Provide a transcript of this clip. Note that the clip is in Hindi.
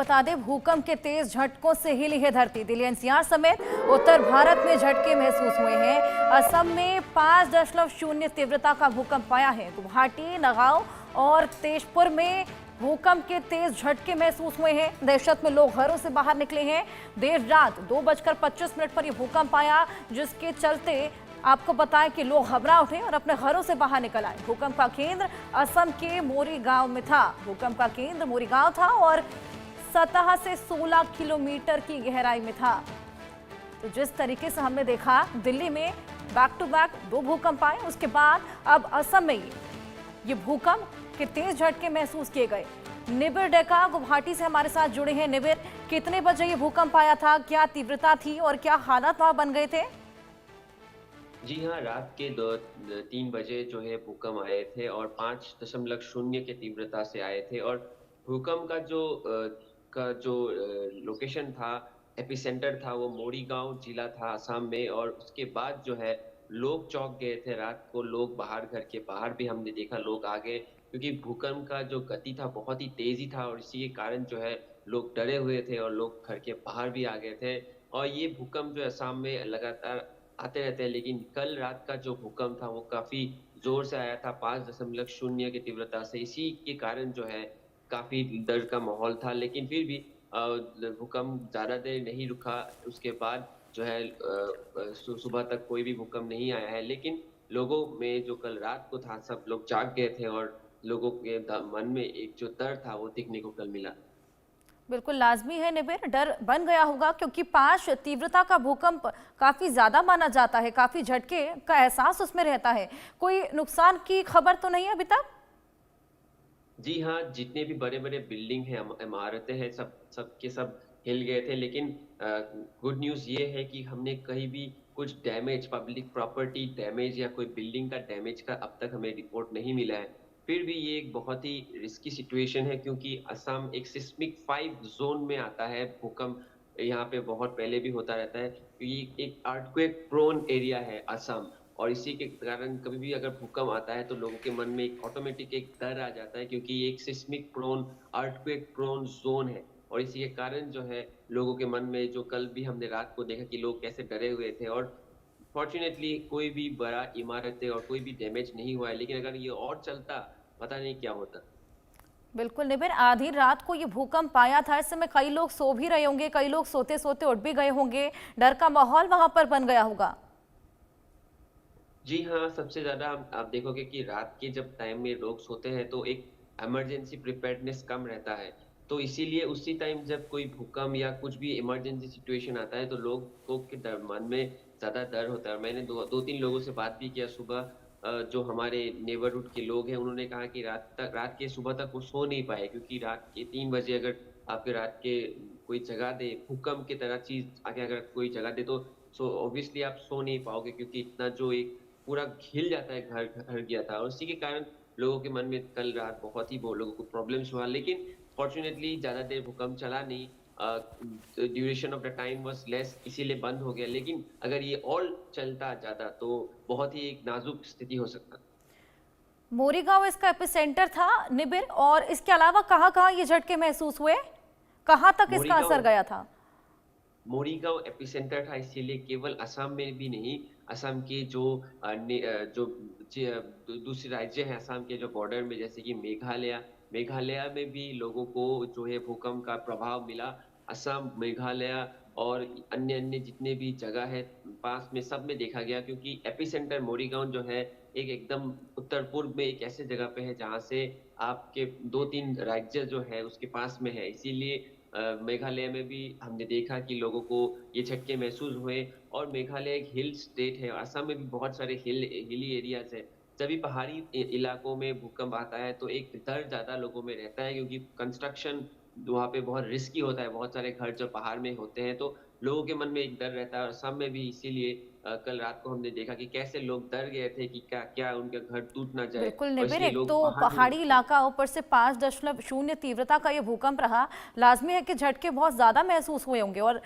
बता दें, भूकंप के तेज झटकों से हिली है धरती। दिल्ली एनसीआर समेत उत्तर भारत में झटके महसूस हुए हैं। असम में 5.0 तीव्रता का भूकंप आया है। गुवाहाटी, नगांव और तेजपुर में भूकंप के तेज झटके महसूस हुए हैं। दहशत में लोग घरों से बाहर निकले हैं। देर रात 2:25 पर यह भूकंप आया, जिसके चलते आपको बताएं कि लोग घबरा उठे और अपने घरों से बाहर निकल आए। भूकंप का केंद्र असम के मोरीगांव में था। भूकंप का केंद्र मोरीगांव था और सतह से 16 किलोमीटर की गहराई में था। तो जिस तरीके से हमने देखा, दिल्ली में बैक टू बैक 2 भूकंप आए, उसके बाद अब असम में ये भूकंप के तेज झटके महसूस किए गए। निबिर डेका गुवाहाटी से हमारे साथ जुड़े हैं। निबिर, कितने बजे ये भूकंप आया था, क्या तीव्रता थी और क्या हालात वहां बन गए थे? जी हाँ, रात के 3 बजे जो है भूकंप आए थे और 5.0 के तीव्रता से आए थे। और भूकंप का जो लोकेशन था, एपिसेंटर था, वो मोरीगांव जिला था असम में। और उसके बाद जो है लोग चौंक गए थे। रात को लोग बाहर, घर के बाहर भी हमने देखा लोग आ गए, क्योंकि भूकंप का जो गति था बहुत ही तेजी था और इसी के कारण जो है लोग डरे हुए थे और लोग घर के बाहर भी आ गए थे। और ये भूकंप जो असम में लगातार आते रहते हैं, लेकिन कल रात का जो भूकंप था वो काफ़ी ज़ोर से आया था, 5.0 की तीव्रता से। इसी के कारण जो है काफ़ी डर का माहौल था, लेकिन फिर भी भूकंप ज़्यादा देर नहीं रुका। उसके बाद जो है सुबह तक कोई भी भूकंप नहीं आया है, लेकिन लोगों में जो कल रात को था, सब लोग जाग गए थे और लोगों के मन में एक जो डर था वो दिखने को कल मिला। बिल्कुल लाजमी है निबिर, डर बन गया होगा क्योंकि 5 तीव्रता का भूकंप काफी ज्यादा माना जाता है, काफी झटके का एहसास उसमें रहता है। कोई नुकसान की खबर तो नहीं है अभी तक? जी हाँ, जितने भी बड़े-बड़े बिल्डिंग हैं, इमारतें हैं, सब के सब हिल गए थे। लेकिन गुड न्यूज़ ये है कि हमने कहीं भी कुछ डैमेज, पब्लिक प्रॉपर्टी डैमेज या कोई बिल्डिंग का डैमेज का अब तक हमें रिपोर्ट नहीं मिला है। फिर भी ये एक बहुत ही रिस्की सिचुएशन है, क्योंकि असम एक सिस्मिक 5 ज़ोन में आता है। भूकंप यहाँ पे बहुत पहले भी होता रहता है, क्योंकि एक अर्थक्वेक प्रोन एरिया है असम। और इसी के कारण कभी भी अगर भूकंप आता है तो लोगों के मन में एक ऑटोमेटिक एक डर आ जाता है, क्योंकि ये एक seismic prone, earthquake prone zone है। और इसी के कारण जो है लोगों के मन में, जो कल भी हमने रात को देखा कि लोग कैसे डरे हुए थे। और फॉर्चुनेटली कोई भी बड़ा इमारतें और कोई भी डैमेज नहीं हुआ है, लेकिन अगर ये और चलता, पता नहीं क्या होता। बिल्कुल निबिर, आधी रात को ये भूकंप आया था। इस समय कई लोग सो भी रहे होंगे, कई लोग सोते सोते उठ भी गए होंगे, डर का माहौल वहां पर बन गया होगा। जी हाँ, सबसे ज़्यादा आप देखोगे कि रात के जब टाइम में लोग सोते हैं तो एक इमरजेंसी प्रिपेयर्डनेस कम रहता है। तो इसीलिए उसी टाइम जब कोई भूकंप या कुछ भी इमरजेंसी सिचुएशन आता है तो लोगों के मन में ज़्यादा डर होता है। और मैंने 2-3 लोगों से बात भी किया सुबह, जो हमारे नेबरहुड के लोग हैं, उन्होंने कहा कि रात के सुबह तक वो सो नहीं पाए, क्योंकि रात के 3 बजे अगर आपके रात के कोई जगा दे, भूकंप की तरह चीज़ आके अगर कोई जगा दे, तो ऑब्वियसली आप सो नहीं पाओगे, क्योंकि इतना जो एक पूरा हिल जाता है, घर घर गया था। और उसी के कारण लोगों के मन में कल रात बहुत ही वो लोगों को प्रॉब्लम्स हुआ। लेकिन फॉर्चुनेटली ज़्यादा देर भूकंप चला नहीं, duration of the time was less, इसीलिए बंद हो गया। लेकिन अगर ये और चलता ज़्यादा तो बहुत ही एक नाजुक स्थिति हो सकता। मोरीगांव इसका एपिसेंटर था निबिर, और इसके अलावा कहाँ कहाँ ये झटके महसूस हुए, कहाँ तक इसका असर मोरीगांव गया था? मोरीगांव एपिसेंटर था, इसीलिए केवल असम में भी नहीं, असम के जो जो दूसरे राज्य हैं असम के जो बॉर्डर में, जैसे कि मेघालय में भी लोगों को जो है भूकंप का प्रभाव मिला। असम, मेघालय और अन्य अन्य जितने भी जगह है पास में, सब में देखा गया, क्योंकि एपिसेंटर मोरीगांव जो है एक एकदम उत्तर पूर्व में एक ऐसे जगह पे है जहाँ से आपके 2-3 राज्य जो है उसके पास में है। इसीलिए मेघालय में भी हमने देखा कि लोगों को ये झटके महसूस हुए। और मेघालय एक हिल स्टेट है, असम में भी बहुत सारे हिली एरियाज है। जब भी पहाड़ी इलाकों में भूकंप आता है तो एक डर ज्यादा लोगों में रहता है, क्योंकि कंस्ट्रक्शन वहाँ पे बहुत रिस्की होता है। बहुत सारे घर जो पहाड़ में होते हैं, तो लोगों के मन में एक डर रहता है। और असम में भी इसीलिए कल रात को हमने देखा कि कैसे लोग डर गए थे कि क्या क्या उनका घर टूट ना जाए, बिल्कुल और निबिर, इसलिए एक तो लोग बाहर नहीं पहाड़ी निकले। इलाका, ऊपर से 5.0 तीव्रता का ये भूकंप रहा। लाजमी है कि झटके बहुत ज्यादा महसूस हुए होंगे, और